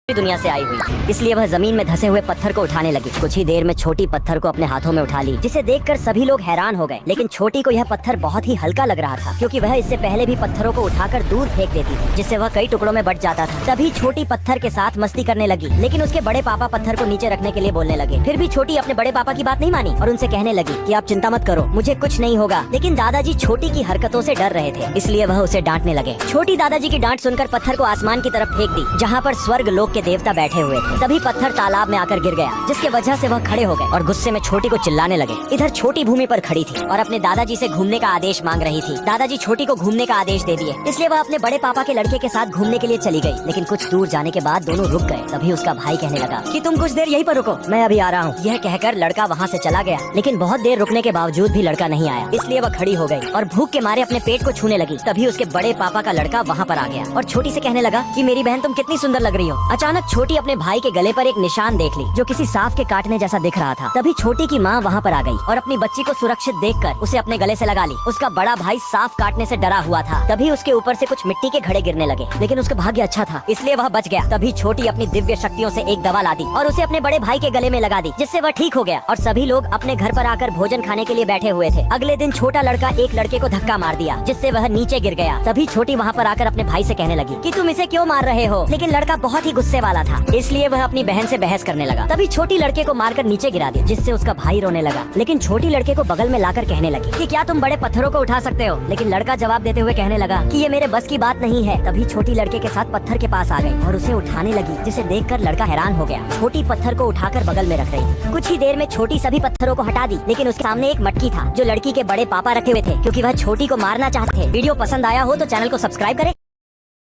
दुनिया से आई हुई, इसलिए वह जमीन में धसे हुए पत्थर को उठाने लगी। कुछ ही देर में छोटी पत्थर को अपने हाथों में उठा ली, जिसे देखकर सभी लोग हैरान हो गए। लेकिन छोटी को यह पत्थर बहुत ही हल्का लग रहा था, क्योंकि वह इससे पहले भी पत्थरों को उठाकर दूर फेंक देती थी, जिससे वह कई टुकड़ों में बट जाता था। तभी छोटी पत्थर के साथ मस्ती करने लगी, लेकिन उसके बड़े पापा पत्थर को नीचे रखने के लिए बोलने लगे। फिर भी छोटी अपने बड़े पापा की बात नहीं मानी और उनसे कहने लगी कि आप चिंता मत करो, मुझे कुछ नहीं होगा। लेकिन दादाजी छोटी की हरकतों से डर रहे थे, इसलिए वह उसे डांटने लगे। छोटी दादाजी की डांट सुनकर पत्थर को आसमान की तरफ फेंक दी, जहाँ पर स्वर्ग लोक के देवता बैठे हुए थे। तभी पत्थर तालाब में आकर गिर गया, जिसके वजह से वह खड़े हो गए और गुस्से में छोटी को चिल्लाने लगे। इधर छोटी भूमि पर खड़ी थी और अपने दादाजी से घूमने का आदेश मांग रही थी। दादाजी छोटी को घूमने का आदेश दे दिए, इसलिए वह अपने बड़े पापा के लड़के के साथ घूमने के लिए चली गई। लेकिन कुछ दूर जाने के बाद दोनों रुक गए। तभी उसका भाई कहने लगा कि तुम कुछ देर यहीं पर रुको, मैं अभी आ रहा हूँ। यह कहकर लड़का वहाँ से चला गया, लेकिन बहुत देर रुकने के बावजूद भी लड़का नहीं आया, इसलिए वह खड़ी हो गई और भूख के मारे अपने पेट को छूने लगी। तभी उसके बड़े पापा का लड़का वहाँ पर आ गया और छोटी से कहने लगा कि मेरी बहन तुम कितनी सुंदर लग रही हो। अचानक छोटी अपने भाई के गले पर एक निशान देख ली, जो किसी सांप के काटने जैसा दिख रहा था। तभी छोटी की माँ वहाँ पर आ गई और अपनी बच्ची को सुरक्षित देखकर उसे अपने गले से लगा ली। उसका बड़ा भाई सांप काटने से डरा हुआ था। तभी उसके ऊपर से कुछ मिट्टी के घड़े गिरने लगे, लेकिन उसका भाग्य अच्छा था, इसलिए वह बच गया। तभी छोटी अपनी दिव्य शक्तियों से एक दवा ला दी और उसे अपने बड़े भाई के गले में लगा दी, जिससे वह ठीक हो गया। और सभी लोग अपने घर पर आकर भोजन खाने के लिए बैठे हुए थे। अगले दिन छोटा लड़का एक लड़के को धक्का मार दिया, जिससे वह नीचे गिर गया। तभी छोटी वहाँ पर आकर अपने भाई से कहने लगी कि तुम इसे क्यों मार रहे हो। लेकिन लड़का बहुत ही गुस्से वाला था, इसलिए वह अपनी बहन से बहस करने लगा। तभी छोटी लड़के को मारकर नीचे गिरा दी, जिससे उसका भाई रोने लगा। लेकिन छोटी लड़के को बगल में लाकर कहने लगी कि क्या तुम बड़े पत्थरों को उठा सकते हो। लेकिन लड़का जवाब देते हुए कहने लगा कि ये मेरे बस की बात नहीं है। तभी छोटी लड़के के साथ पत्थर के पास आ गई और उसे उठाने लगी, जिसे देखकर लड़का हैरान हो गया। छोटी पत्थर को उठाकर बगल में रख रही थी। कुछ ही देर में छोटी सभी पत्थरों को हटा दी, लेकिन उसके सामने एक मटकी था, जो लड़की के बड़े पापा रखे हुए थे, क्योंकि वह छोटी को मारना चाहते थे। वीडियो पसंद आया हो तो चैनल को सब्सक्राइब करें।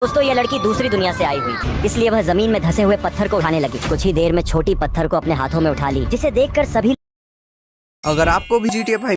दोस्तों, ये लड़की दूसरी दुनिया से आई हुई थी, इसलिए वह जमीन में धसे हुए पत्थर को उठाने लगी। कुछ ही देर में छोटी पत्थर को अपने हाथों में उठा ली, जिसे देखकर सभी अगर आपको भी GTA 5